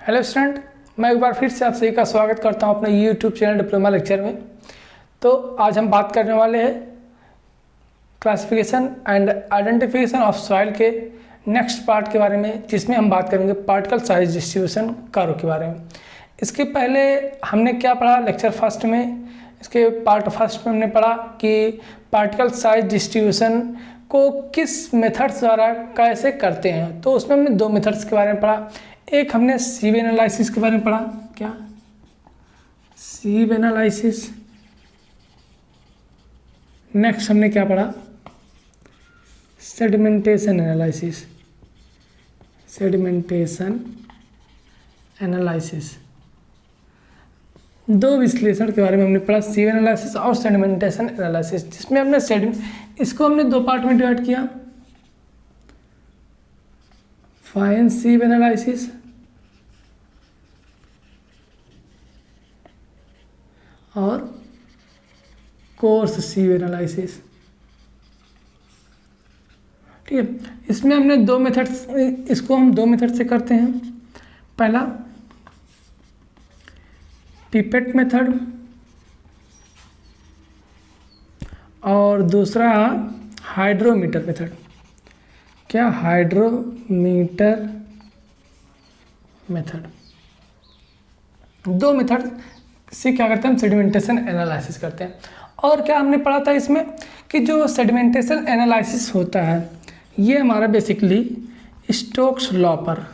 Hello student, मैं एक बार फिर से आप सभी का स्वागत करता हूं अपने यूट्यूब चैनल डिप्लोमा लेक्चर में। तो आज हम बात करने वाले हैं classification and identification of soil के नेक्स्ट पार्ट के बारे में, जिसमें हम बात करेंगे पार्टिकल साइज डिस्ट्रीब्यूशन कर्व के बारे में। इसके पहले हमने क्या पढ़ा लेक्चर फर्स्ट में, इसके पार्ट फर्स्ट में हमने पढ़ा कि पार्टिकल साइज डिस्ट्रीब्यूशन को किस मेथड्स द्वारा कैसे करते हैं। तो उसमें हमने दो मेथड्स के बारे में पढ़ा। एक हमने सीव एनालिसिस के बारे में पढ़ा। क्या सीव एनालिसिस। नेक्स्ट हमने क्या पढ़ा, सेडिमेंटेशन एनालिसिस। सेडिमेंटेशन एनालिसिस, दो विश्लेषण के बारे में हमने पढ़ा, सीव एनालिसिस और सेडिमेंटेशन एनालिसिस, जिसमें हमने इसको हमने दो पार्ट में डिवाइड किया, फाइन सीव एनालिसिस और कोर्स सीव एनालिसिस। ठीक है, इसमें हमने दो मेथड्स, इसको हम दो मेथड से करते हैं। पहला पिपेट मेथड और दूसरा हाइड्रोमीटर मेथड। क्या हाइड्रोमीटर मेथड। दो मेथड से क्या करते हैं हम सेडिमेंटेशन एनालिसिस करते हैं। और क्या हमने पढ़ा था इसमें कि जो सेडिमेंटेशन एनालिसिस होता है ये हमारा बेसिकली स्टोक्स लॉ पर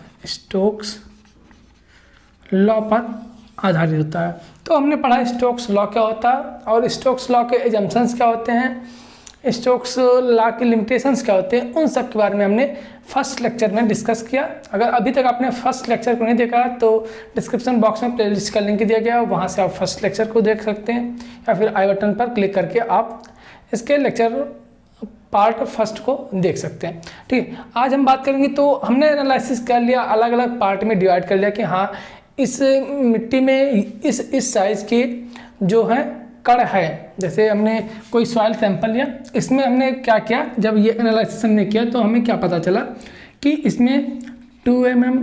आधारित होता है। तो हमने पढ़ा स्टोक्स लॉ क्या होता है और स्टोक्स लॉ के एजम्पशंस क्या होते हैं, स्टोक्स लॉ के लिमिटेशंस क्या होते हैं, उन सब के बारे में हमने फर्स्ट लेक्चर में डिस्कस किया। अगर अभी तक आपने फर्स्ट लेक्चर को नहीं देखा तो डिस्क्रिप्शन बॉक्स में प्लेलिस्ट का लिंक दिया गया है, वहाँ से आप फर्स्ट लेक्चर को देख सकते हैं या फिर आई बटन पर क्लिक करके आप इसके लेक्चर पार्ट फर्स्ट को देख सकते हैं। ठीक है, आज हम बात करेंगे। तो हमने एनालिसिस कर लिया, अलग अलग पार्ट में डिवाइड कर लिया कि हाँ इस मिट्टी में इस साइज़ के जो है कण है। जैसे हमने कोई सॉइल सैंपल लिया, इसमें हमने क्या किया, जब ये एनालिसिस हमने किया तो हमें क्या पता चला कि इसमें 2 mm,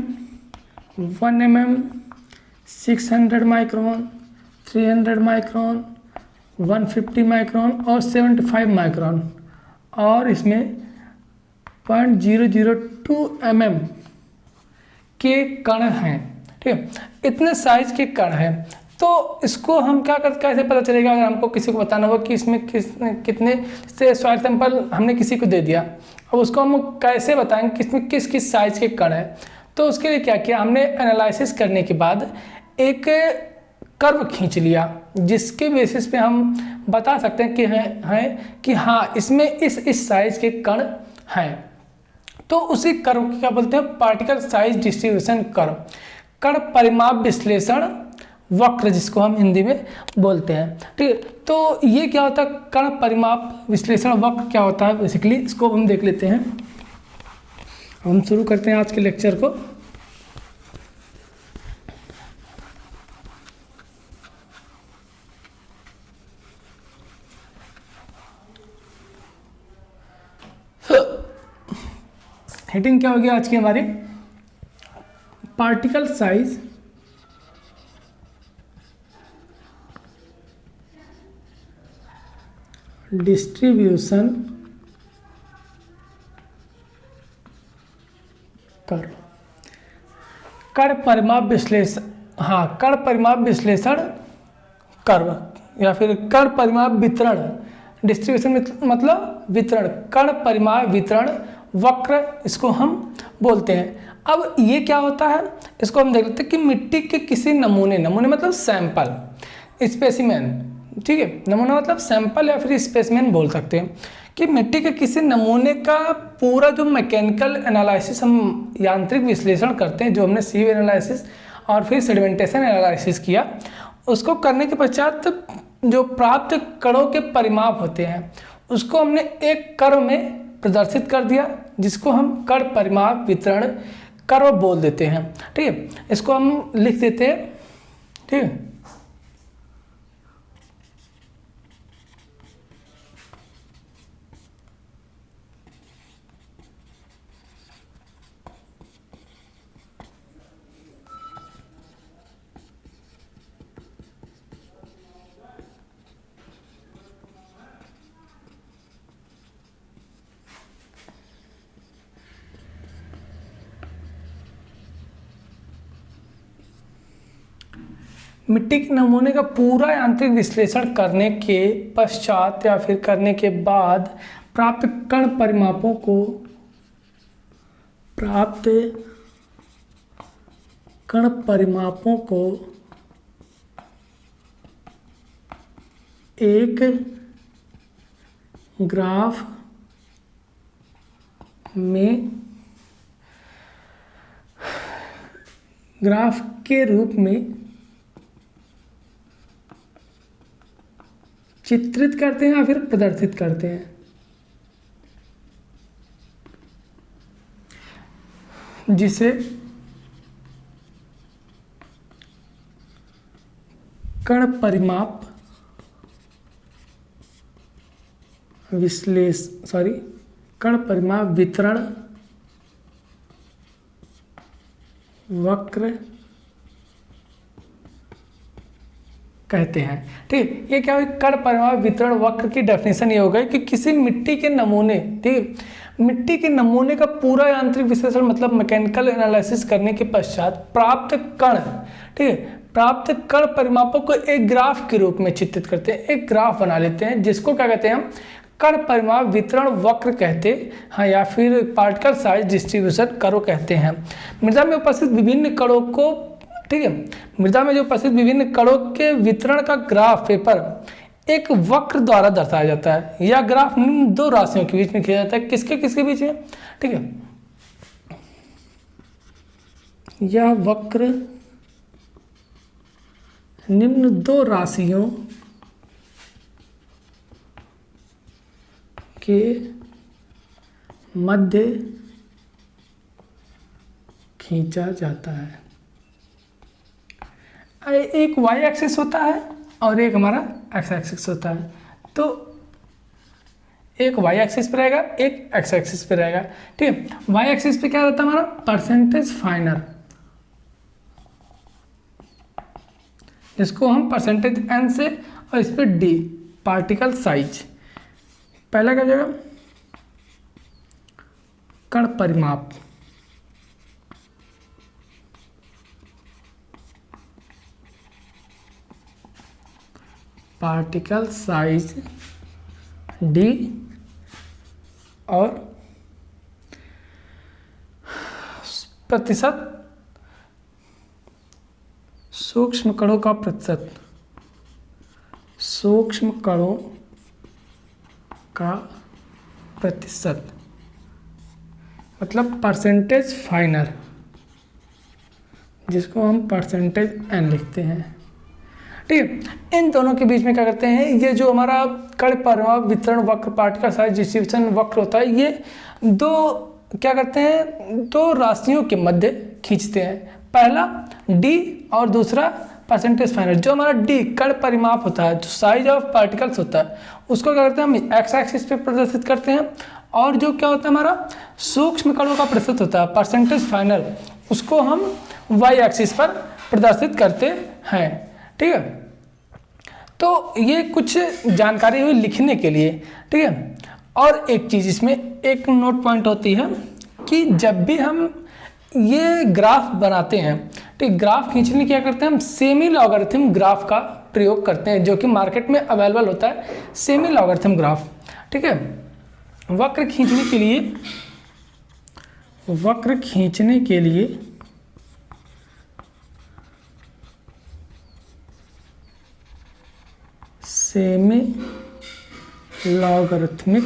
1 mm, 600 micron, 300 micron, 150 micron और 75 माइक्रोन और इसमें 0.002 mm के कण हैं। ठीक है, इतने साइज के कण हैं। तो इसको हम क्या कर, कैसे पता चलेगा अगर हमको किसी को बताना हो कि इसमें कितने से सॉइल सैंपल हमने किसी को दे दिया, अब उसको हम कैसे बताएंगे कि इसमें किस किस साइज के कण है। तो उसके लिए क्या किया हमने, एनालिसिस करने के बाद एक कर्व खींच लिया जिसके बेसिस पे हम बता सकते हैं कि हाँ इसमें इस साइज के कण हैं। तो उसी कर्व को क्या बोलते हैं, पार्टिकल साइज डिस्ट्रीब्यूशन कर्व, कण परिमाप विश्लेषण वक्र, जिसको हम हिंदी में बोलते हैं। ठीक है, तो ये क्या होता है, कण परिमाप विश्लेषण वक्र क्या होता है बेसिकली, इसको हम देख लेते हैं। हम शुरू करते हैं आज के लेक्चर को। हेडिंग क्या होगी आज की हमारी, पार्टिकल साइज डिस्ट्रीब्यूशन कर्व, कण परिमाप विश्लेषण, हाँ कण परिमाप विश्लेषण कर्व या फिर कण परिमाप वितरण, डिस्ट्रीब्यूशन मतलब वितरण, कण परिमाप वितरण वक्र इसको हम बोलते हैं। अब ये क्या होता है, इसको हम देख लेते हैं कि मिट्टी के किसी नमूने मतलब सैंपल, स्पेसिमेन, ठीक है, नमूना मतलब सैंपल या फिर स्पेसिमेन बोल सकते हैं, कि मिट्टी के किसी नमूने का पूरा जो मैकेनिकल एनालिसिस हम यांत्रिक विश्लेषण करते हैं, जो हमने सीव एनालिसिस और फिर सेडिमेंटेशन एनालिसिस किया, उसको करने के पश्चात जो प्राप्त कणों के परिमाप होते हैं उसको हमने एक कर्व में प्रदर्शित कर दिया, जिसको हम कण परिमाप वितरण कर्व बोल देते हैं। ठीक है, इसको हम लिख देते हैं। ठीक है, मिट्टी के नमूने का पूरा यांत्रिक विश्लेषण करने के पश्चात या फिर करने के बाद प्राप्त कण परिमापों को एक ग्राफ के रूप में चित्रित करते हैं या फिर प्रदर्शित करते हैं, जिसे कण परिमाप वितरण वक्र कहते हैं। ठीक, ये क्या हुई, कण परिमाप वितरण वक्र की डेफिनेशन ये हो गई कि किसी मिट्टी के नमूने, ठीक, मिट्टी के नमूने का पूरा यांत्रिक विश्लेषण मतलब मैकेनिकल एनालिसिस करने के पश्चात प्राप्त कण, ठीक है, प्राप्त कण परिमापों को एक ग्राफ के रूप में चित्रित करते हैं, एक ग्राफ बना लेते हैं, जिसको क्या कहते हैं हम, कण परिमाप वितरण वक्र कहते हैं या फिर पार्टिकल साइज डिस्ट्रीब्यूशन कर्व कहते हैं। मृदा में उपस्थित विभिन्न कणों को, ठीक है, मृदा में जो उपस्थित विभिन्न कणों के वितरण का ग्राफ पेपर एक वक्र द्वारा दर्शाया जाता है। यह ग्राफ निम्न दो राशियों के बीच में खींचा जाता है। किसके किसके बीच में, ठीक है, यह वक्र निम्न दो राशियों के मध्य खींचा जाता है। एक वाई एक्सिस होता है और एक हमारा एक्स एक्सिस होता है। तो एक वाई एक्सिस पे रहेगा, एक एक्स एक्सिस पे रहेगा। ठीक है, वाई एक्सिस पे क्या रहता है हमारा, परसेंटेज फाइनर, जिसको हम परसेंटेज एन से, और इस पे डी पार्टिकल साइज। पहला क्या हो जाएगा, कण परिमाप, पार्टिकल साइज डी, और प्रतिशत सूक्ष्म कणों का प्रतिशत, सूक्ष्म कणों का प्रतिशत मतलब परसेंटेज फाइनर, जिसको हम परसेंटेज एन लिखते हैं। ठीक है, इन दोनों के बीच में क्या करते हैं, ये जो हमारा कण परिमाप वितरण वक्र पार्टिकल साइज डिस्ट्रीब्यूशन वक्र होता है, ये दो क्या करते हैं, दो राशियों के मध्य खींचते हैं। पहला डी और दूसरा परसेंटेज फाइनर। जो हमारा डी कण परिमाप होता है, जो साइज ऑफ पार्टिकल्स होता है, उसको क्या करते हैं हम एक्स एक्सिस पे प्रदर्शित करते हैं, और जो क्या होता है हमारा सूक्ष्म कणों का प्रतिशत होता है परसेंटेज फाइनल, उसको हम वाई एक्सिस पर प्रदर्शित करते हैं। ठीक है, तो ये कुछ जानकारी हुई लिखने के लिए। ठीक है, और एक चीज़ इसमें एक नोट पॉइंट होती है कि जब भी हम ये ग्राफ बनाते हैं, ठीक, ग्राफ खींचने क्या करते हैं हम, सेमी लॉगरिथम ग्राफ का प्रयोग करते हैं, जो कि मार्केट में अवेलेबल होता है, सेमी लॉगरिथम ग्राफ। ठीक है, वक्र खींचने के लिए सेमी लॉगरिथमिक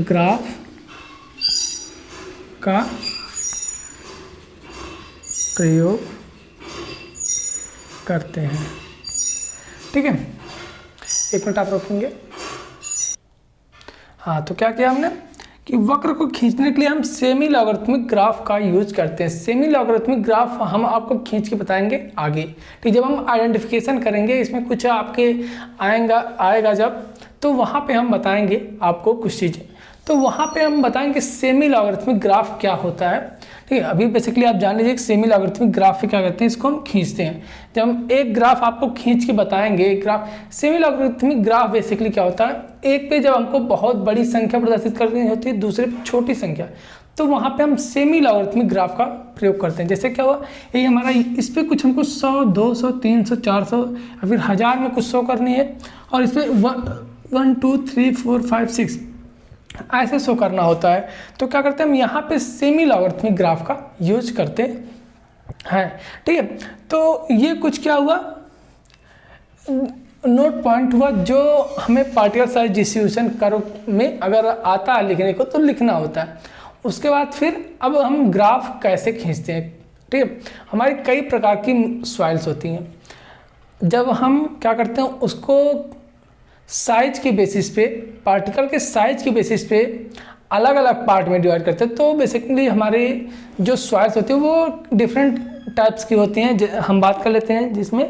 ग्राफ का प्रयोग करते हैं। ठीक है, एक मिनट आप रोकेंगे। हाँ, तो क्या किया हमने कि वक्र को खींचने के लिए हम सेमी लॉगरिथमिक ग्राफ का यूज करते हैं। सेमी लॉगरिथमिक ग्राफ हम आपको खींच के बताएंगे आगे। ठीक, जब हम आइडेंटिफिकेशन करेंगे, इसमें कुछ आपके आएगा जब, तो वहाँ पे हम बताएंगे आपको कुछ चीज़ें। तो वहाँ पे हम बताएंगे सेमी लॉगरिथमिक ग्राफ क्या होता है। ठीक है, अभी बेसिकली आप जान लीजिए कि सेमी लॉगरिथमिक ग्राफ क्या करते हैं, इसको हम खींचते हैं। जब हम एक ग्राफ आपको खींच के बताएंगे, एक graph, semi logarithmic graph basically क्या होता है, एक पे जब हमको बहुत बड़ी संख्या प्रदर्शित करनी होती है, दूसरे पे छोटी संख्या, तो वहाँ पे हम सेमी लॉगरिथमिक ग्राफ का प्रयोग करते हैं। जैसे क्या हुआ, ये हमारा इस पर कुछ हमको 100, 200, 300, 400 या फिर 1000 में कुछ शो करनी है, और इस पर 1, 2, 3, 4, 5, 6 ऐसे शो करना होता है। तो क्या करते हैं हम यहाँ पे सेमी लॉगरिथमिक ग्राफ का यूज करते हैं। ठीक है, तो ये कुछ क्या हुआ, नोट पॉइंट हुआ जो हमें पार्टिकल साइज डिस्ट्रीब्यूशन कर्व में अगर आता है लिखने को तो लिखना होता है। उसके बाद फिर अब हम ग्राफ कैसे खींचते हैं। ठीक है, हमारी कई प्रकार की सॉइल्स होती हैं। जब हम क्या करते हैं उसको साइज के बेसिस पे, पार्टिकल के साइज के बेसिस पे अलग अलग पार्ट में डिवाइड करते हैं। तो बेसिकली हमारे जो सॉइल्स होती हैं वो डिफरेंट टाइप्स की होती हैं। हम बात कर लेते हैं जिसमें,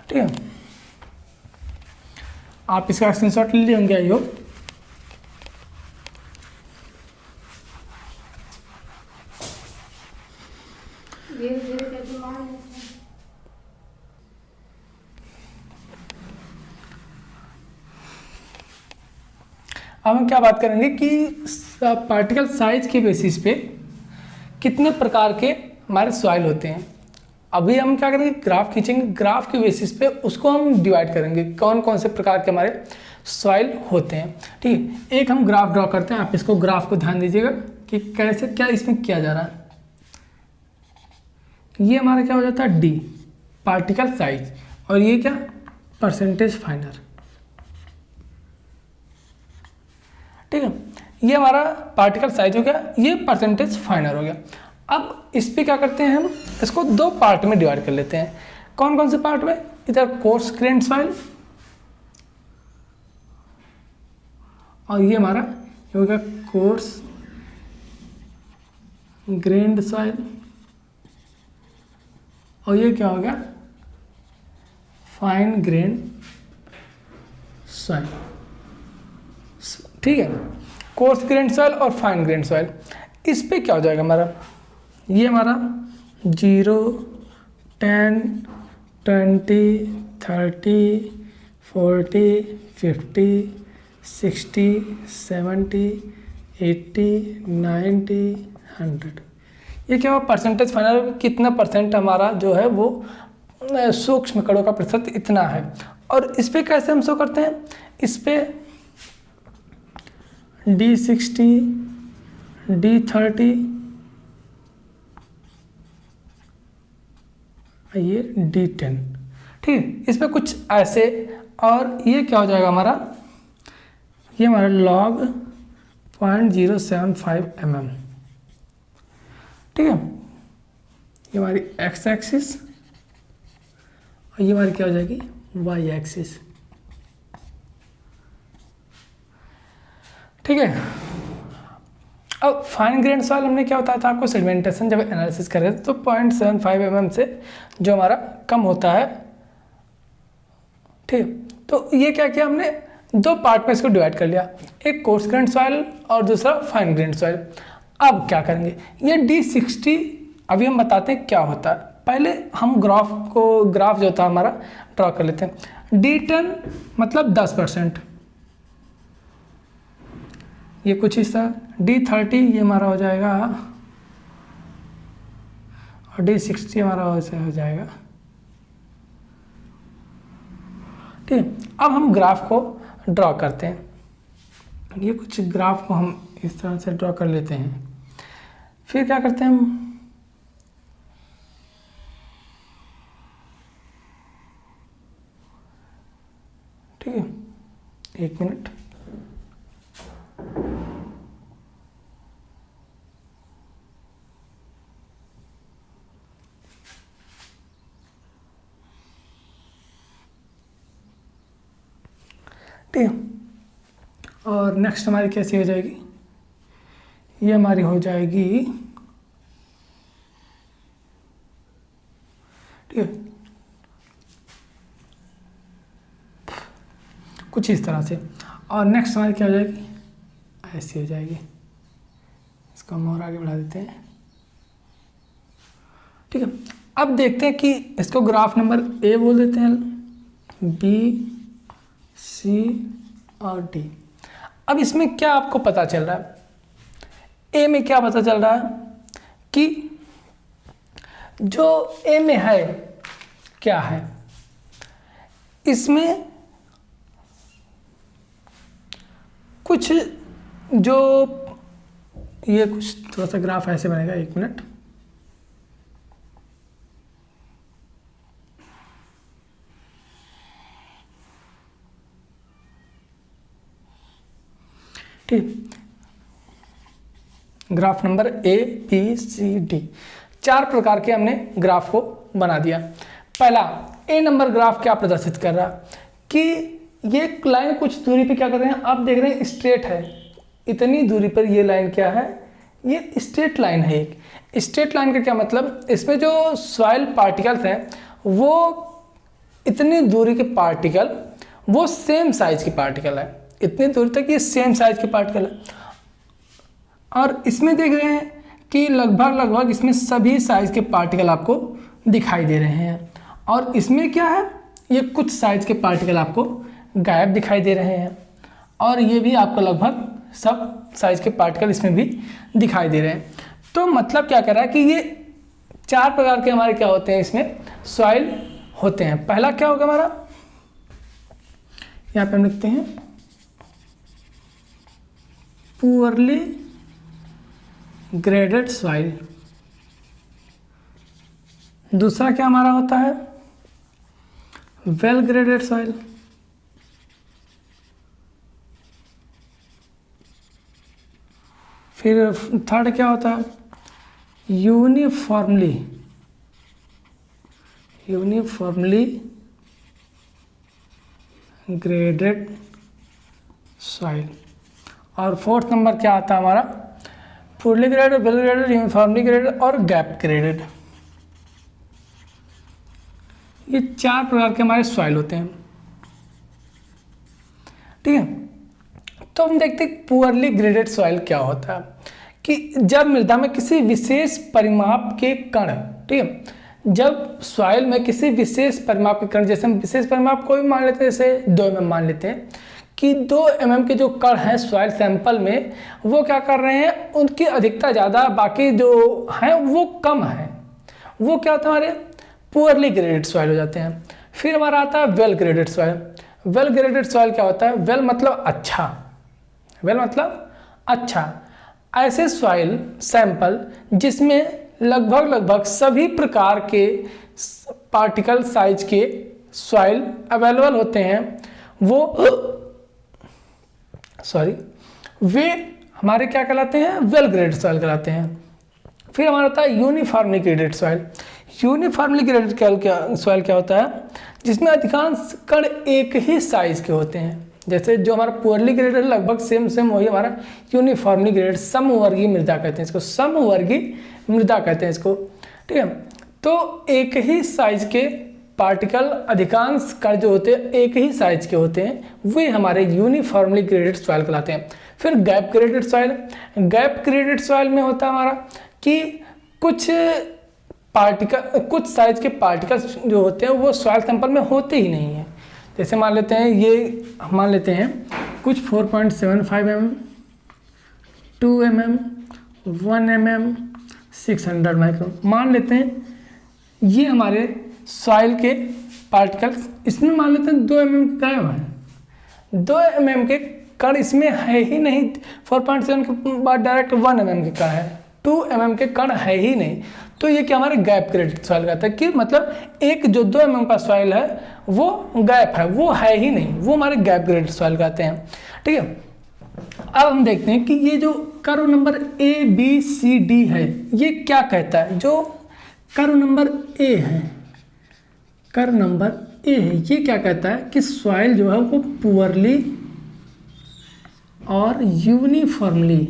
ठीक है, आप इसका स्क्रीनशॉट ले लिए होंगे आई होप। अब हम क्या बात करेंगे कि पार्टिकल साइज के बेसिस पे कितने प्रकार के हमारे सॉइल होते हैं। अभी हम क्या करेंगे, ग्राफ खींचेंगे, ग्राफ के बेसिस पे उसको हम डिवाइड करेंगे कौन कौन से प्रकार के हमारे सॉइल होते हैं। ठीक है, एक हम ग्राफ ड्रॉ करते हैं। आप इसको ग्राफ को ध्यान दीजिएगा कि कैसे क्या इसमें किया जा रहा है। ये हमारा क्या हो जाता है, डी पार्टिकल साइज, और ये क्या, परसेंटेज फाइनर। ठीक है, ये हमारा पार्टिकल साइज हो गया, ये परसेंटेज फाइनर हो गया। अब इस पे क्या करते हैं हम, इसको दो पार्ट में डिवाइड कर लेते हैं। कौन कौन से पार्ट में, इधर कोर्स ग्रेन सॉइल, और ये हमारा ये हो गया कोर्स ग्रेन्ड सॉइल, और ये क्या हो गया, फाइन ग्रेन सॉइल। ठीक है, कोर्स ग्रेन सॉइल और फाइन ग्रेन सॉइल। इस पे क्या हो जाएगा हमारा, ये हमारा 0, 10, 20, 30, 40, 50, 60, 70, 80, 90, 100। ये क्या हुआ, परसेंटेज फाइनल, कितना परसेंट हमारा जो है वो सूक्ष्म कणों का प्रतिशत इतना है। और इस पे कैसे हम शो करते हैं, इस पे D60, D30, ये D10। ठीक है, इस पे कुछ ऐसे, और ये क्या हो जाएगा हमारा, ये हमारा log 0.075 mm। ठीक है, ये हमारी x एक्सिस, और ये हमारी क्या हो जाएगी, y एक्सिस। ठीक है, अब फाइन ग्रेन सॉइल हमने क्या बताया था आपको, सेडिमेंटेशन जब एनालिसिस कर रहे थे तो 0.75 mm से जो हमारा कम होता है। ठीक, तो ये क्या किया हमने, दो पार्ट में इसको डिवाइड कर लिया, एक कोर्स ग्रेन सॉइल और दूसरा फाइन ग्रेन सॉइल। अब क्या करेंगे, ये D60 अभी हम बताते हैं क्या होता है। पहले हम ग्राफ जो था हमारा ड्रॉ कर लेते हैं। D10 मतलब 10%, ये कुछ हिस्सा। D30 ये हमारा हो जाएगा, और D60 हमारा वैसे हो जाएगा। ठीक है, अब हम ग्राफ को ड्रॉ करते हैं। ये कुछ ग्राफ को हम इस तरह से ड्रॉ कर लेते हैं। फिर क्या करते हैं हम, ठीक है, एक मिनट, ठीक है। और नेक्स्ट हमारी कैसी हो जाएगी, ये हमारी हो जाएगी, ठीक है, कुछ इस तरह से। और नेक्स्ट हमारी क्या हो जाएगी, ऐसी हो जाएगी। इसको हम और आगे बढ़ा देते हैं। ठीक है, अब देखते हैं कि इसको ग्राफ नंबर ए बोल देते हैं, बी, सी और डी। अब इसमें क्या आपको पता चल रहा है, ए में क्या पता चल रहा है कि जो ए में है क्या है, इसमें कुछ जो ये कुछ थोड़ा सा ग्राफ ऐसे बनेगा, 1 मिनट। ठीक, graph number A B C D, 4 प्रकार के हमने ग्राफ को बना दिया। पहला ए नंबर ग्राफ क्या प्रदर्शित कर रहा कि ये लाइन कुछ दूरी पे क्या कर रहे हैं, आप देख रहे हैं स्ट्रेट है, इतनी दूरी पर ये लाइन क्या है, ये स्ट्रेट लाइन है। एक स्ट्रेट लाइन का क्या मतलब, इसमें जो सॉइल पार्टिकल्स हैं वो इतनी दूरी के पार्टिकल, वो सेम साइज के पार्टिकल है, इतनी दूरी तक ये सेम साइज के पार्टिकल है। और इसमें देख रहे हैं कि लगभग इसमें सभी साइज के पार्टिकल आपको दिखाई दे रहे हैं। और इसमें क्या है, ये कुछ साइज के पार्टिकल आपको गायब दिखाई दे रहे हैं, और ये भी आपको लगभग सब साइज के पार्टिकल इसमें भी दिखाई दे रहे हैं। तो मतलब क्या कर रहा है कि ये 4 प्रकार के हमारे क्या होते हैं, इसमें सॉइल होते हैं। पहला क्या होगा हमारा, यहाँ पे हम लिखते हैं पुअरली ग्रेडेड सॉइल। दूसरा क्या हमारा होता है, वेल ग्रेडेड सॉइल। फिर थर्ड क्या होता है, यूनिफॉर्मली ग्रेडेड सॉइल। और फोर्थ नंबर क्या आता है हमारा, poorly graded, well graded, uniformly graded और गैप ग्रेडेड। ये 4 प्रकार के हमारे सॉइल होते हैं। ठीक है, तो हम देखते हैं पुअरली ग्रेडेड सॉइल क्या होता है कि जब मृदा में किसी विशेष परिमाप के कण, ठीक है, जब सॉइल में किसी विशेष परिमाप के कण, जैसे हम विशेष परिमाप को भी मान लेते हैं, जैसे 2 mm मान लेते हैं कि 2 mm के जो कण हैं सॉइल सैंपल में, वो क्या कर रहे हैं, उनकी अधिकता ज़्यादा, बाकी जो हैं वो कम है, वो क्या होता है हमारे पुअरली ग्रेडेड सॉइल हो जाते हैं। फिर हमारा आता है well graded soil. Well graded soil क्या होता है, वेल मतलब अच्छा, वेल मतलब अच्छा, ऐसे सॉइल सैंपल जिसमें लगभग सभी प्रकार के पार्टिकल साइज के सॉइल अवेलेबल होते हैं, वे हमारे क्या कहलाते हैं, वेल ग्रेडेड सॉइल कहलाते हैं। फिर हमारा होता है uniformly graded soil. Uniformly graded soil क्या होता है, जिसमें अधिकांश कण एक ही साइज के होते हैं। जैसे जो हमारा पुअरली ग्रेडेड लगभग सेम वही हमारा यूनिफॉर्मली ग्रेडेड, समवर्गीय मृदा कहते हैं इसको, समवर्गीय मृदा कहते हैं इसको। ठीक है, तो एक ही साइज के पार्टिकल, अधिकांश कण जो होते हैं एक ही साइज के होते हैं, वे हमारे यूनिफॉर्मली ग्रेडेड सॉइल कहलाते हैं। फिर gap graded soil. Gap graded soil में होता है हमारा कि कुछ साइज के पार्टिकल्स जो होते हैं वो सॉइल सैंपल में होते ही नहीं है। जैसे मान लेते हैं, ये मान लेते हैं कुछ 4.75 mm, 2 mm, 1 mm, 600 माइक्रोन मान लेते हैं, ये हमारे सॉइल के पार्टिकल्स। इसमें मान लेते हैं 2 mm गायब है, 2 mm के कण इसमें है ही नहीं। 4.7 के बाद डायरेक्ट 1 mm के कण है, 2 mm के कण है ही नहीं। तो ये क्या हमारे गैप ग्रेडेड सॉइल कहता है कि मतलब एक जो 2 mm का सॉइल है वो गैप है, वो है ही नहीं, वो हमारे गैप ग्रेडेड सॉइल कहते हैं। ठीक है, अब हम देखते हैं कि ये जो curve number A B C D है, ये क्या कहता है। जो कर्व नंबर ए है, कर्व नंबर ए है, ये क्या कहता है कि सॉइल जो है वो पुअरली और यूनिफॉर्मली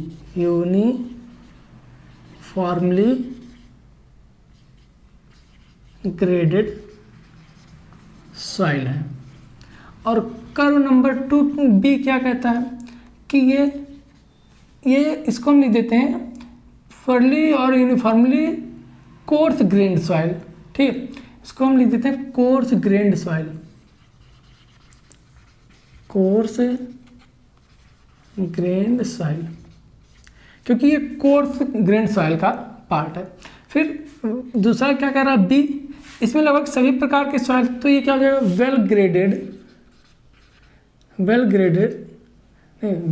ग्रेडेड सॉइल है। और कर्व नंबर 2 बी क्या कहता है कि ये इसको हम लिख देते हैं पुअरली और यूनिफॉर्मली कोर्स ग्रेन्ड सॉइल। ठीक है, इसको हम लिख देते हैं course grand soil, course grand soil. क्योंकि ये कोर्स ग्रेन सॉइल का पार्ट है। फिर दूसरा क्या कह रहा है बी, इसमें लगभग सभी प्रकार के सॉइल, तो ये क्या हो जाएगा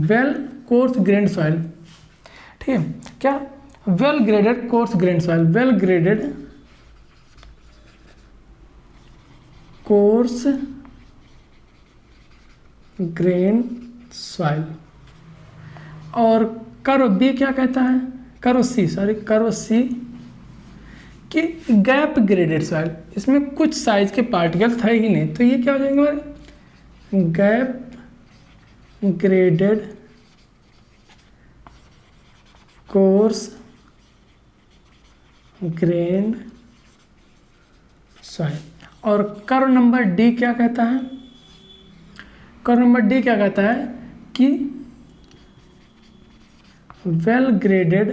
वेल कोर्स ग्रेन सॉइल। ठीक है, क्या well graded coarse grain soil, well graded coarse grain soil. और कर्व बी क्या कहता है, कर्व सी कि गैप ग्रेडेड सॉइल, इसमें कुछ साइज के पार्टिकल्स है ही नहीं, तो ये क्या हो जाएंगे हमारे gap graded coarse grain soil. और कर्व नंबर डी क्या कहता है, कर्व नंबर डी क्या कहता है कि well graded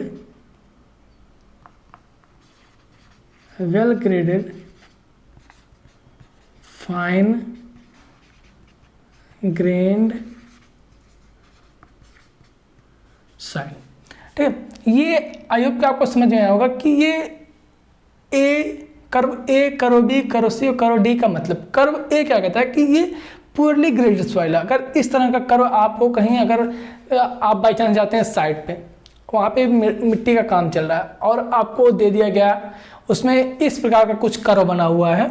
fine grand soil. ठीक है, ये आयोग के आपको समझ में आया होगा कि ये कर्व बी, कर्व सी और कर्व डी का मतलब, कर्व ए क्या कहता है कि ये पुअरली ग्रेडेड सॉइल है। अगर इस तरह का कर्व आपको कहीं, अगर आप बाई चांस जाते हैं साइट पे, वहाँ पे मिट्टी का काम चल रहा है और आपको दे दिया गया उसमें इस प्रकार का कुछ कर्व बना हुआ है,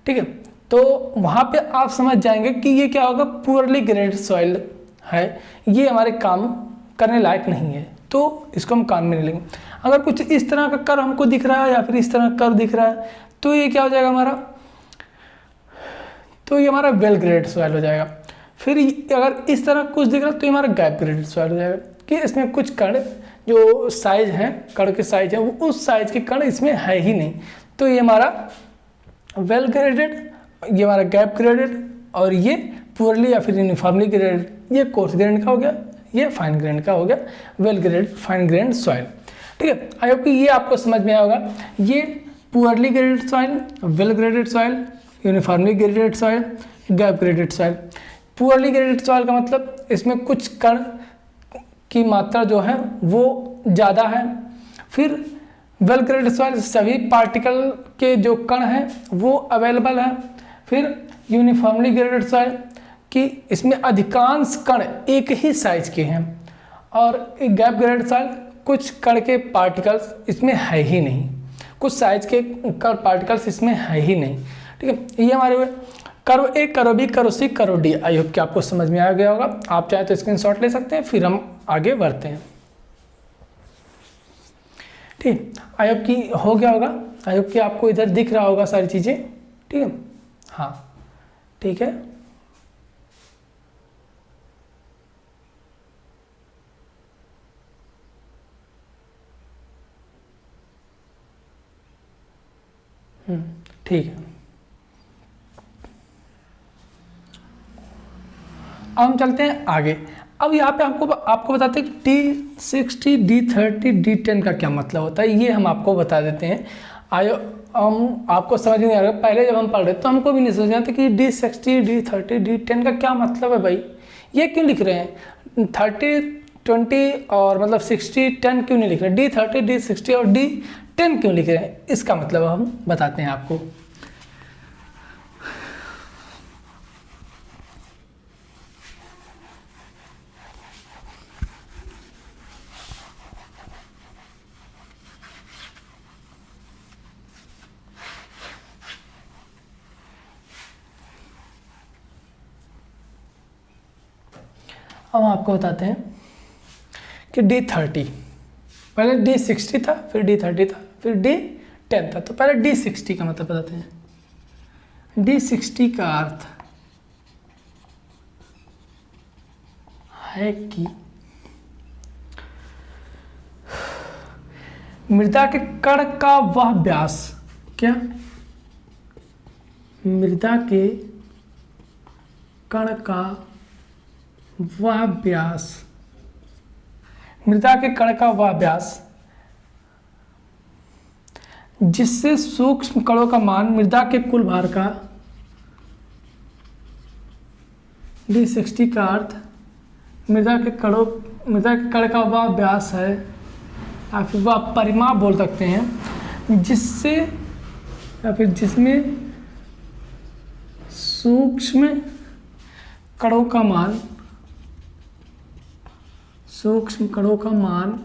ठीक है, तो वहाँ पे आप समझ जाएंगे कि ये क्या होगा पुअरली ग्रेडेड सॉइल है, ये हमारे काम करने लायक नहीं है, तो इसको हम काम में नहीं लेंगे। अगर कुछ इस तरह का कर्व हमको दिख रहा है या फिर इस तरह का कर्व दिख रहा है, तो ये क्या हो जाएगा हमारा, तो ये हमारा वेल ग्रेडेड सॉइल हो जाएगा। फिर अगर इस तरह कुछ दिख रहा है तो ये हमारा गैप ग्रेडेड सॉइल हो जाएगा कि इसमें कुछ कण जो साइज हैं, कण के साइज है वो उस साइज के कण इसमें है ही नहीं, तो ये हमारा वेल ग्रेडेड, ये हमारा गैप ग्रेडेड, और ये पुअरली या फिर यूनिफॉर्मली ग्रेडेड, ये कोर्स ग्रेन का हो गया, ये फाइन ग्रेन का हो गया, well graded fine grain soil. ठीक है, आई होप कि ये आपको समझ में आया होगा। ये poorly graded soil, well graded soil, uniformly graded soil, gap graded soil. Poorly graded soil का मतलब इसमें कुछ कण की मात्रा जो है वो ज़्यादा है। फिर वेल ग्रेडेड सॉइल सभी पार्टिकल के जो कण हैं वो अवेलेबल है। फिर यूनिफॉर्मली ग्रेडेड सॉइल कि इसमें अधिकांश कण एक ही साइज के हैं। और गैप ग्रेडेड सॉइल कुछ कण के पार्टिकल्स इसमें है ही नहीं, कुछ साइज के कण पार्टिकल्स इसमें है ही नहीं। ठीक है, ये हमारे curve A, curve B, curve C, curve D. I hope कि आपको समझ में आ गया होगा। आप चाहे तो स्क्रीनशॉट ले सकते हैं, फिर हम आगे बढ़ते हैं। ठीक, आई होप कि हो गया होगा। आई होप कि आपको इधर दिख रहा होगा सारी चीज़ें। ठीक है, हाँ ठीक है। ठीक है, अब हम चलते हैं आगे। अब यहाँ पे आपको बताते हैं D60, D30, D10 का क्या मतलब होता है, ये हम आपको बता देते हैं। हम आपको समझ नहीं आ रहा, पहले जब हम पढ़ रहे तो हमको भी नहीं समझ आता कि D60, D30, D10 का क्या मतलब है भाई, ये क्यों लिख रहे हैं 30, 20 और मतलब 60, 10 क्यों नहीं लिख रहे हैं, D30, D60 और D10 क्यों लिख रहे हैं, इसका मतलब हम बताते हैं आपको। अब हम आपको बताते हैं कि D30, पहले D60 था, फिर D30 था, फिर D10 था। तो पहले D60 का मतलब बताते हैं। D60 का अर्थ है कि मृदा के कण का वह व्यास, क्या मृदा के कण का वह व्यास, मृदा के कण का वह व्यास जिससे सूक्ष्म कणों का मान मृदा के कुल भार का, D60 का अर्थ मृदा के कण का वह व्यास है या फिर वह परिमाप बोल सकते हैं जिससे या फिर जिसमें सूक्ष्म कणों का मान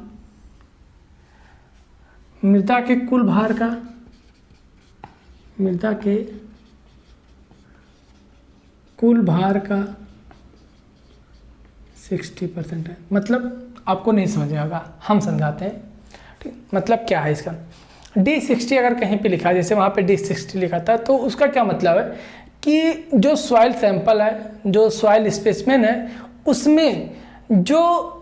मृदा के कुल भार का 60% है। मतलब आपको नहीं समझ आएगा, हम समझाते हैं। ठीक, मतलब क्या है इसका। D60 अगर कहीं पे लिखा है, जैसे वहाँ पे D60 लिखा था, तो उसका क्या मतलब है कि जो सॉइल सैंपल है, जो सॉइल स्पेसिमेन है, उसमें जो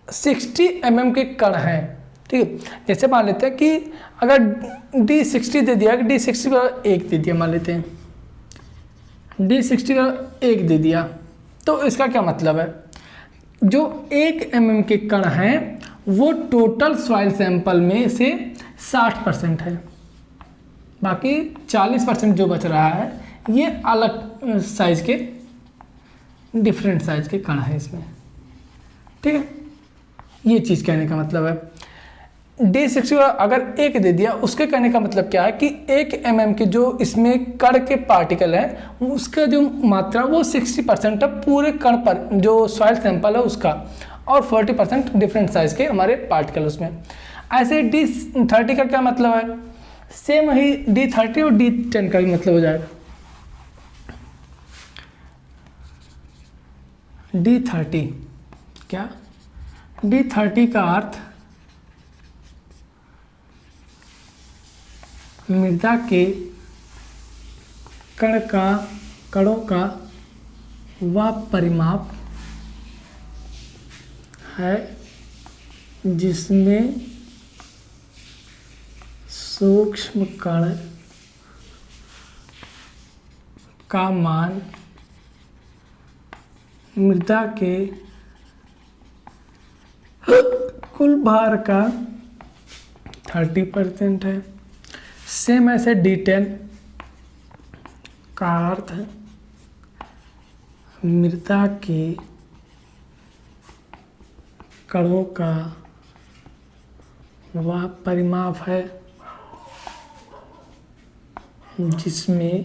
60 mm के कण हैं। ठीक है, जैसे मान लेते हैं कि अगर D60 दे दिया, D60 बराबर 1 दे दिया, मान लेते हैं D60 बराबर 1 दे दिया, तो इसका क्या मतलब है, जो 1 mm के कण हैं वो टोटल सॉइल सैंपल में से 60% है, बाकी 40% जो बच रहा है ये अलग साइज के, डिफरेंट साइज के कण है इसमें। ठीक है, ये चीज़ कहने का मतलब है। D60 अगर 1 दे दिया, उसके कहने का मतलब क्या है कि 1 mm के जो इसमें कण के पार्टिकल हैं उसका जो मात्रा वो 60% है पूरे कण पर, जो सॉइल सैंपल है उसका, और 40% डिफरेंट साइज के हमारे पार्टिकल उसमें। ऐसे D30 का क्या मतलब है, सेम ही D30 और D10 का भी मतलब हो जाएगा। D30 क्या, D30 का अर्थ मृदा के कणों का वह परिमाप है जिसमें सूक्ष्म कण का मान मृदा के कुल भार का 30% है। सेम ऐसे D10 का अर्थ है मृदा के कणों का वह परिमाप है जिसमें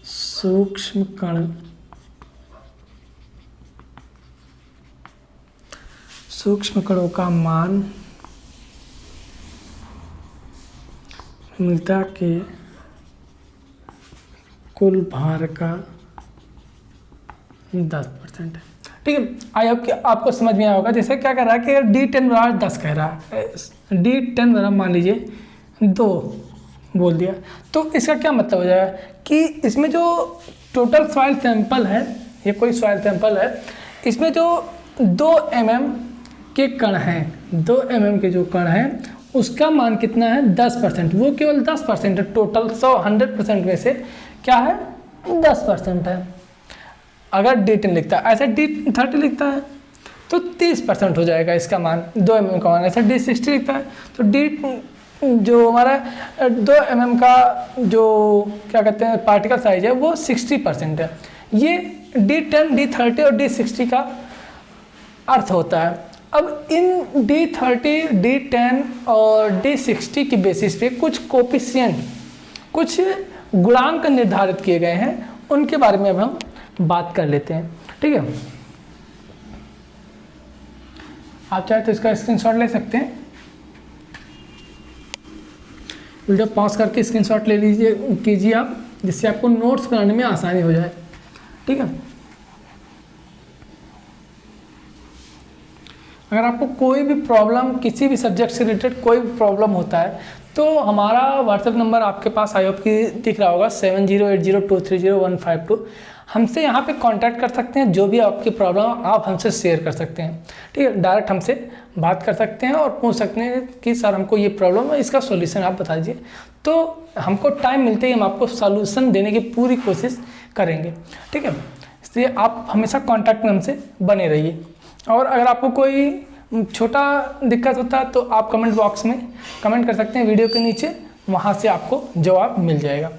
सूक्ष्म कणों का मान मृदा के कुल भार का 10% है। ठीक है, आई होप कि आपको समझ में आया होगा। जैसे क्या कर रहा है कि अगर D10 बराबर 10 कह रहा है, D10 बराबर मान लीजिए 2 बोल दिया, तो इसका क्या मतलब हो जाएगा कि इसमें जो टोटल सॉइल सैंपल है, ये कोई सॉइल सैंपल है, इसमें जो 2 mm के कण हैं, 2 mm के जो कण हैं उसका मान कितना है, 10%। वो केवल 10% है, टोटल 100% में से क्या है, 10% है। अगर D10 लिखता है, ऐसा D30 लिखता है तो 30% हो जाएगा इसका मान, 2 mm का मान। ऐसा D60 लिखता है तो जो हमारा 2 mm का जो क्या कहते हैं पार्टिकल साइज है वो 60% है। ये D10, D30 और D60 का अर्थ होता है। अब इन D30, D10 और D60 की बेसिस पे कुछ कोफिशिएंट, कुछ गुणांक निर्धारित किए गए हैं, उनके बारे में अब हम बात कर लेते हैं। ठीक है, आप चाहे तो इसका स्क्रीनशॉट ले सकते हैं, वीडियो पॉज करके स्क्रीनशॉट ले लीजिए, कीजिए आप, जिससे आपको नोट्स बनाने में आसानी हो जाए। ठीक है, अगर आपको कोई भी प्रॉब्लम, किसी भी सब्जेक्ट से रिलेटेड कोई भी प्रॉब्लम होता है तो हमारा व्हाट्सएप नंबर आपके पास आई होप की दिख रहा होगा 7080230152। हमसे यहाँ पे कांटेक्ट कर सकते हैं, जो भी आपकी प्रॉब्लम आप हमसे शेयर कर सकते हैं। ठीक है, डायरेक्ट हमसे बात कर सकते हैं और पूछ सकते हैं कि सर हमको ये प्रॉब्लम है, इसका सॉल्यूशन आप बता दीजिए। तो हमको टाइम मिलते ही हम आपको सॉल्यूशन देने की पूरी कोशिश करेंगे। ठीक है, इसलिए आप हमेशा कॉन्टैक्ट में हमसे बने रहिए। और अगर आपको कोई छोटा दिक्कत होता है तो आप कमेंट बॉक्स में कमेंट कर सकते हैं वीडियो के नीचे, वहाँ से आपको जवाब मिल जाएगा।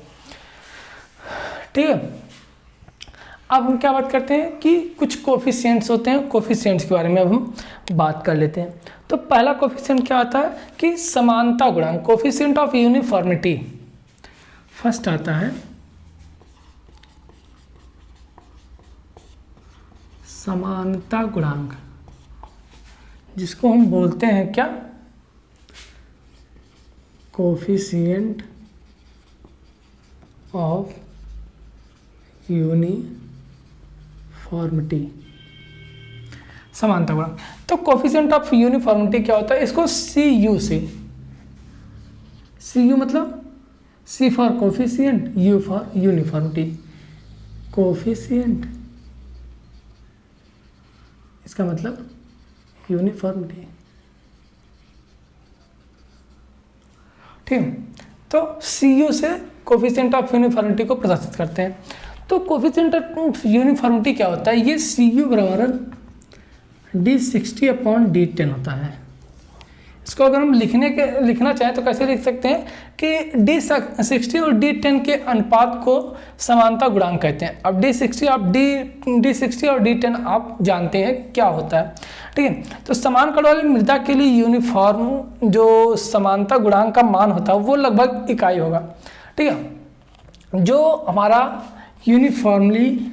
ठीक है, अब हम क्या बात करते हैं कि कुछ कोफिशिएंट्स होते हैं, कोफिशिएंट्स के बारे में अब हम बात कर लेते हैं। तो पहला कोफिशिएंट क्या आता है कि समानता गुणांक, कोफिशिएंट ऑफ यूनिफॉर्मिटी। फर्स्ट आता है समानता गुणांक, जिसको हम बोलते हैं क्या, कोफिशिएंट ऑफ यूनिफॉर्मिटी, समानता गुणांक। तो कोफिशिएंट ऑफ यूनिफॉर्मिटी क्या होता है, इसको CU से, CU मतलब C for coefficient, U for uniformity, coefficient इसका मतलब यूनिफॉर्मिटी, ठीक है। तो CU से कोफिशिएंट ऑफ यूनिफॉर्मिटी को प्रदर्शित करते हैं। तो कोफिशिएंट ऑफ यूनिफॉर्मिटी क्या होता है, ये CU बराबर D60/D10 होता है। इसको अगर हम लिखना चाहें तो कैसे लिख सकते हैं कि D60 और D10 के अनुपात को समानता गुणांक कहते हैं। अब D60 और D10 आप जानते हैं क्या होता है, ठीक है। तो समान कण वाली मृदा के लिए यूनिफॉर्म जो समानता गुणांक का मान होता है वो लगभग इकाई होगा, ठीक है। जो हमारा यूनिफॉर्मली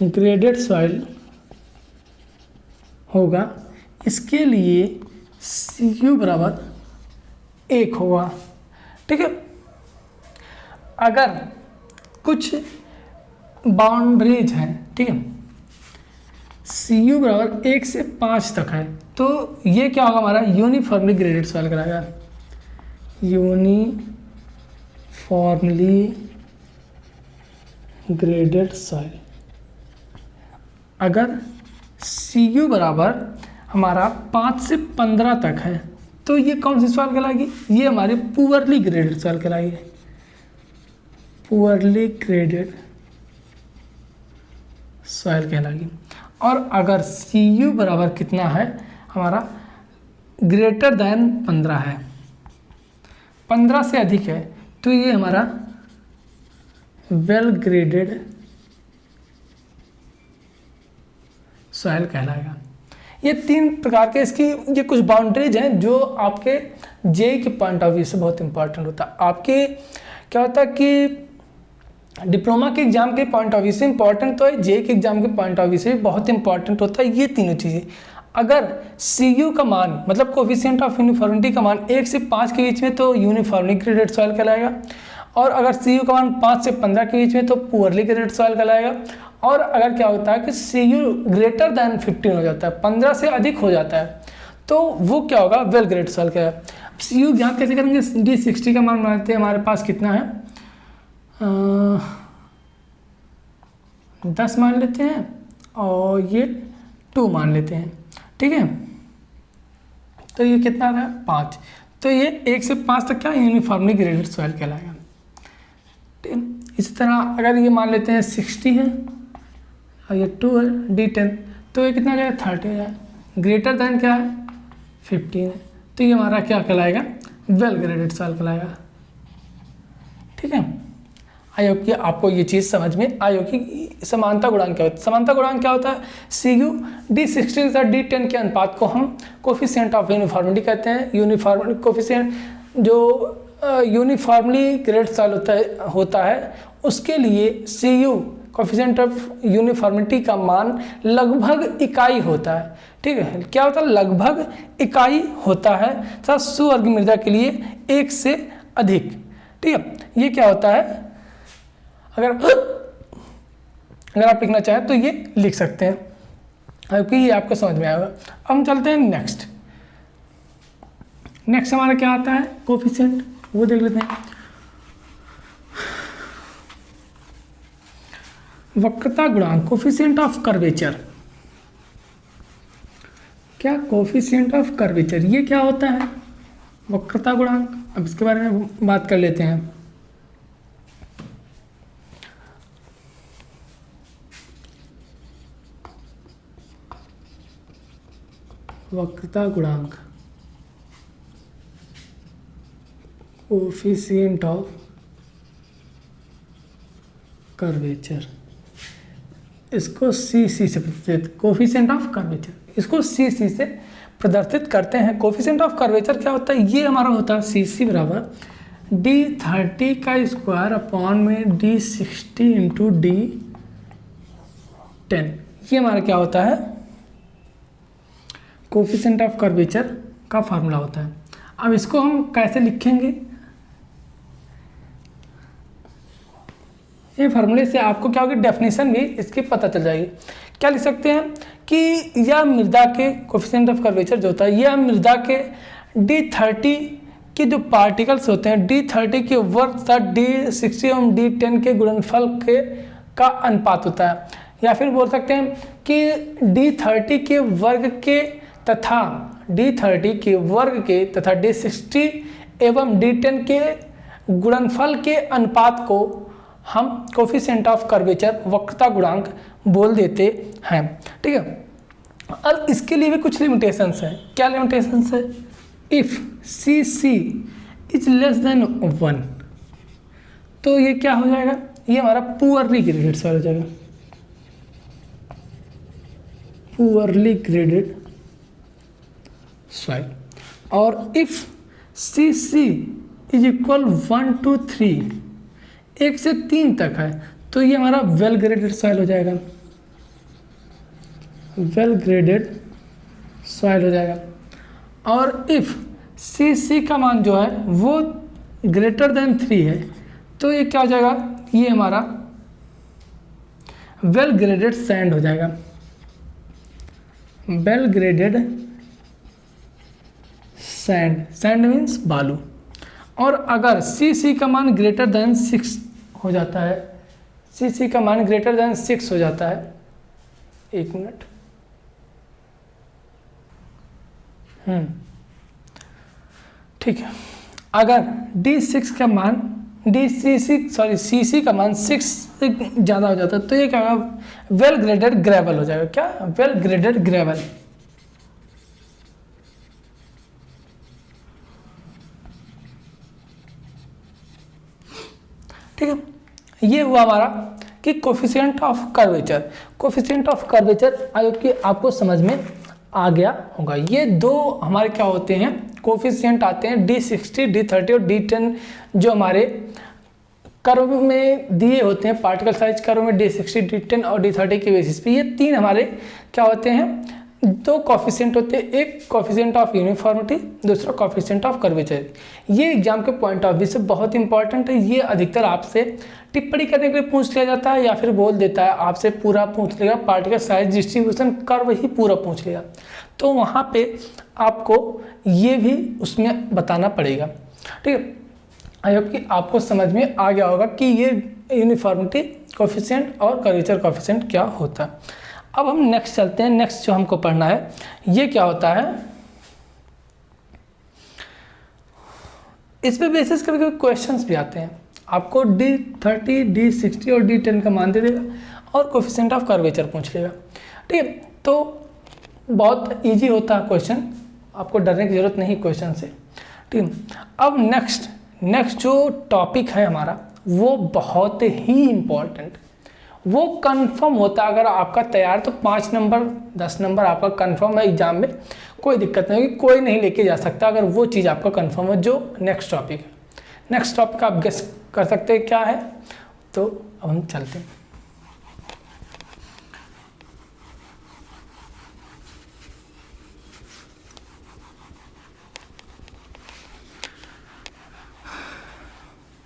ग्रेडेड सॉइल होगा, इसके लिए CU बराबर 1 होगा, ठीक है। अगर कुछ बाउंड्रीज हैं, ठीक है, CU बराबर 1 से 5 तक है, तो ये क्या होगा, हमारा यूनिफॉर्मली ग्रेडेड सॉइल कराएगा, यूनिफॉर्मली ग्रेडेड सॉइल। अगर CU बराबर हमारा 5 से 15 तक है तो ये कौन सी सॉइल कहलाएगी, ये हमारी पुअरली ग्रेडेड सॉइल कहलाएगी, पुअरली ग्रेडेड सॉइल कहलाएगी। और अगर CU बराबर कितना है हमारा, ग्रेटर देन 15 है, 15 से अधिक है, तो ये हमारा वेल ग्रेडेड सॉइल कहलाएगा। ये 3 प्रकार के इसकी ये कुछ बाउंड्रीज हैं जो आपके जेईई के पॉइंट ऑफ व्यू से बहुत इंपॉर्टेंट होता है। आपके क्या होता है कि डिप्लोमा के एग्जाम के पॉइंट ऑफ व्यू से इंपॉर्टेंट तो है, जेईई के एग्जाम के पॉइंट ऑफ व्यू से भी बहुत इंपॉर्टेंट होता है ये तीनों चीज़ें। अगर CU का मान मतलब कोफिशिएंट ऑफ यूनिफॉर्मिटी का मान 1 से 5 के बीच में तो यूनिफॉर्मली ग्रेडेड सॉइल कहलाएगा, और अगर CU का मान 5 से 15 के बीच में तो पुअरली ग्रेडेड सॉइल कहलाएगा। और अगर क्या होता है कि CU ग्रेटर दैन 15 हो जाता है, 15 से अधिक हो जाता है, तो वो क्या होगा, वेल ग्रेडेड सॉइल का। CU ज्ञात कैसे करेंगे, D60 का मान बनाते हैं, हमारे पास कितना है 10 मान लेते हैं और ये 2 मान लेते हैं, ठीक है। तो ये कितना है 5, तो ये 1 से 5 तक क्या यूनिफॉर्मली ग्रेडेड सॉइल कहलाएगा, ठीक है। इसी तरह अगर ये मान लेते हैं 60 है और ये 2 है D10, तो ये कितना जाएगा 30 हो जाएगा, ग्रेटर दैन क्या है 15 है, तो ये हमारा क्या कहलाएगा, वेल ग्रेडेड सॉइल कहलाएगा, ठीक है। आई होप कि आपको ये चीज़ समझ में आई होगी कि समानता गुणांक क्या होता है। समानता गुणांक क्या होता है, CU D60 और D10 के अनुपात को हम कोफिशिएंट ऑफ यूनिफॉर्मिटी कहते हैं। यूनिफॉर्मिटी कोफिशिएंट जो यूनिफॉर्मली ग्रेडेड सॉइल होता है उसके लिए CU कोफिशिएंट ऑफ यूनिफॉर्मिटी का मान लगभग इकाई होता है, ठीक है। क्या होता है, लगभग इकाई होता है, तथा सुवर्ग मृदा के लिए 1 से अधिक, ठीक है। ये क्या होता है, अगर आप लिखना चाहें तो ये लिख सकते हैं, क्योंकि ये आपको समझ में आएगा। अब हम चलते हैं नेक्स्ट हमारा क्या आता है, कोफिशिएंट, वो देख लेते हैं। वक्रता गुणांक, कोफिशिएंट ऑफ कर्वेचर। क्या कोफिशिएंट ऑफ कर्वेचर, ये क्या होता है, वक्रता गुणांक। अब इसके बारे में बात कर लेते हैं। वक्रता गुणांक कोफिशिएंट ऑफ कर्वेचर, इसको सी सी से प्रदर्शित, कोफिशिएंट ऑफ कर्वेचर, इसको सी सी से प्रदर्शित करते हैं। कोफिशिएंट ऑफ कर्वेचर क्या होता है, ये हमारा होता है सी सी बराबर D30 का स्क्वायर अपॉन में D60 इंटू D10, ये हमारा क्या होता है, कोफिशिएंट ऑफ कर्वेचर का फार्मूला होता है। अब इसको हम कैसे लिखेंगे, ये फार्मूले से आपको क्या होगी, डेफिनेशन भी इसकी पता चल जाएगी। क्या लिख सकते हैं कि यह मृदा के कोफिशिएंट ऑफ कर्वेचर जो होता है, यह मृदा के D30 के जो पार्टिकल्स होते हैं, D30 के वर्ग तथा D60 और D10 के गुणनफल के का अनुपात होता है। या फिर बोल सकते हैं कि D30 के वर्ग के तथा D30 के वर्ग के तथा D60 एवं D10 के गुणनफल के अनुपात को हम कोफिशिएंट ऑफ कर्वेचर वक्रता गुणांक बोल देते हैं। ठीक है, अब इसके लिए भी कुछ लिमिटेशंस हैं। क्या लिमिटेशंस है, if C C is less than 1, तो ये क्या हो जाएगा, ये हमारा पुअरली ग्रेडेड सॉइल हो जाएगा, पुअरली ग्रेडेड सॉइल। और if C C is equal 1 to 3, 1 से 3 तक है, तो ये हमारा वेल ग्रेडेड सॉइल हो जाएगा, वेल ग्रेडेड सॉइल हो जाएगा। और इफ सी सी का मान जो है वो ग्रेटर देन 3 है, तो ये क्या हो जाएगा, ये हमारा वेल ग्रेडेड सैंड हो जाएगा, well graded sand, sand means बालू। और अगर सी सी का मान ग्रेटर देन 6 हो जाता है, सी सी का मान ग्रेटर देन 6 हो जाता है, 1 मिनट, ठीक है, अगर D6 का मान सी सी का मान 6 से ज़्यादा हो जाता है, तो ये क्या होगा, वेल ग्रेडेड ग्रेवल हो जाएगा। क्या, वेल ग्रेडेड ग्रेवल। ठीक है, ये हुआ हमारा कि coefficient of curvature. Coefficient of curvature आयो कि आपको समझ में आ गया होगा। ये दो हमारे क्या होते हैं, कोफिशिएंट आते हैं, D60, D30 और D10, जो हमारे कर्व में दिए होते हैं, पार्टिकल साइज कर्व में D60, D10 और D30 के बेसिस पे। ये तीन हमारे क्या होते हैं, दो कोफिशिएंट होते हैं, एक कोफिशिएंट ऑफ यूनिफॉर्मिटी, दूसरा कोफिशिएंट ऑफ कर्वेचर। ये एग्जाम के पॉइंट ऑफ व्यू से बहुत इंपॉर्टेंट है। ये अधिकतर आपसे टिप्पणी करने के लिए पूछ लिया जाता है, या फिर बोल देता है आपसे पूरा पूछ लेगा, पार्टिकल साइज डिस्ट्रीब्यूशन कर्व ही पूरा पूछ लेगा, तो वहाँ पे आपको ये भी उसमें बताना पड़ेगा। ठीक है, आई होप कि आपको समझ में आ गया होगा कि ये यूनिफॉर्मिटी कोफिशिएंट और कर्वेचर कोफिशिएंट क्या होता है। अब हम नेक्स्ट चलते हैं। नेक्स्ट जो हमको पढ़ना है, ये क्या होता है, इस पे बेसिस करके क्वेश्चंस भी आते हैं। आपको D30, D60 और D10 का मान दे देगा और कोफिशिएंट ऑफ कर्वेचर पूछ लेगा। ठीक है, तो बहुत इजी होता है क्वेश्चन, आपको डरने की ज़रूरत नहीं क्वेश्चन से। ठीक है, अब नेक्स्ट जो टॉपिक है हमारा, वो बहुत ही इम्पॉर्टेंट, वो कंफर्म होता है। अगर आपका तैयार तो 5 नंबर 10 नंबर आपका कंफर्म है एग्जाम में, कोई दिक्कत नहीं होगी, कोई नहीं लेके जा सकता अगर वो चीज़ आपका कंफर्म है। जो नेक्स्ट टॉपिक है, नेक्स्ट टॉपिक आप गेस कर सकते हैं क्या है, तो अब हम चलते हैं।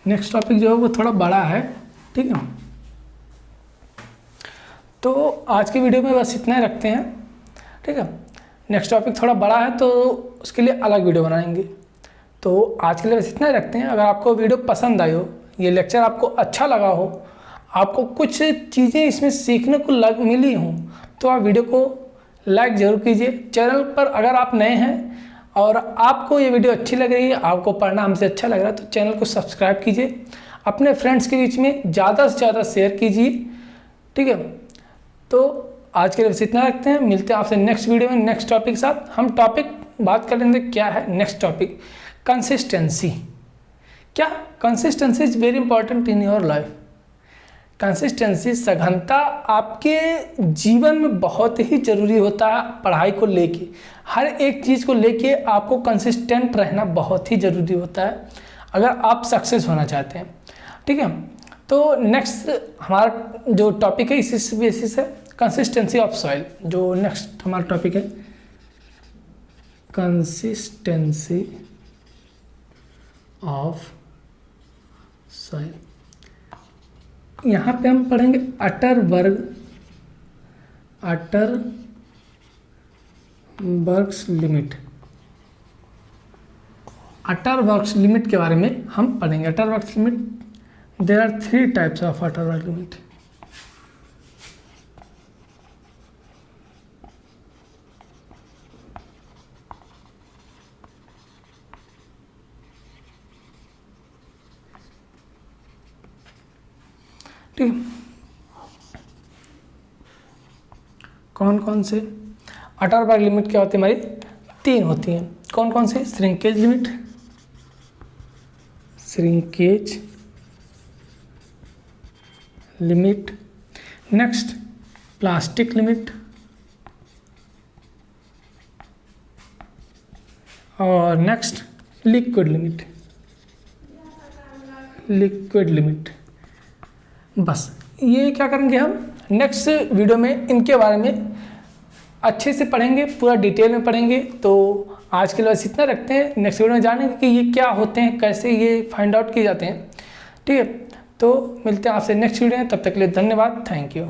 नेक्स्ट टॉपिक जो है वो थोड़ा बड़ा है। ठीक है, तो आज की वीडियो में बस इतना ही रखते हैं। ठीक है, नेक्स्ट टॉपिक थोड़ा बड़ा है तो उसके लिए अलग वीडियो बनाएंगे। तो आज के लिए बस इतना ही रखते हैं। अगर आपको वीडियो पसंद आई हो, ये लेक्चर आपको अच्छा लगा हो, आपको कुछ चीज़ें इसमें सीखने को मिली हों, तो आप वीडियो को लाइक ज़रूर कीजिए। चैनल पर अगर आप नए हैं और आपको ये वीडियो अच्छी लग रही है, आपको पढ़ना हमसे अच्छा लग रहा है, तो चैनल को सब्सक्राइब कीजिए, अपने फ्रेंड्स के बीच में ज़्यादा से ज़्यादा शेयर कीजिए। ठीक है, तो आज के लिए बस इतना रखते हैं। मिलते हैं आपसे नेक्स्ट वीडियो में नेक्स्ट टॉपिक के साथ। हम टॉपिक बात कर लेंगे, क्या है नेक्स्ट टॉपिक, कंसिस्टेंसी। क्या? Consistency is very important in your life. Consistency, सघनता आपके जीवन में बहुत ही ज़रूरी होता है। पढ़ाई को लेके, हर एक चीज़ को लेके आपको कंसिस्टेंट रहना बहुत ही ज़रूरी होता है अगर आप सक्सेस होना चाहते हैं। ठीक है, तो नेक्स्ट हमारा जो टॉपिक है इसी बेसिस है कंसिस्टेंसी ऑफ सॉइल। जो नेक्स्ट हमारा टॉपिक है कंसिस्टेंसी ऑफ सॉइल। यहाँ पे हम पढ़ेंगे अटरबर्ग्स लिमिट। अटरबर्ग्स लिमिट के बारे में हम पढ़ेंगे। Atterberg's limit, there are 3 types of Atterberg limit. ठीक है, कौन कौन से अटरबर्ग लिमिट क्या होती है? हमारी 3 होती हैं। कौन कौन से? Shrinkage limit, shrinkage limit, next plastic limit, और next liquid limit. Liquid limit, बस ये क्या करेंगे हम नेक्स्ट वीडियो में इनके बारे में अच्छे से पढ़ेंगे, पूरा डिटेल में पढ़ेंगे। तो आज के लिए बस इतना रखते हैं, नेक्स्ट वीडियो में जानेंगे कि ये क्या होते हैं, कैसे ये फाइंड आउट किए जाते हैं। ठीक है, तो मिलते हैं आपसे नेक्स्ट वीडियो में, तब तक के लिए धन्यवाद, थैंक यू।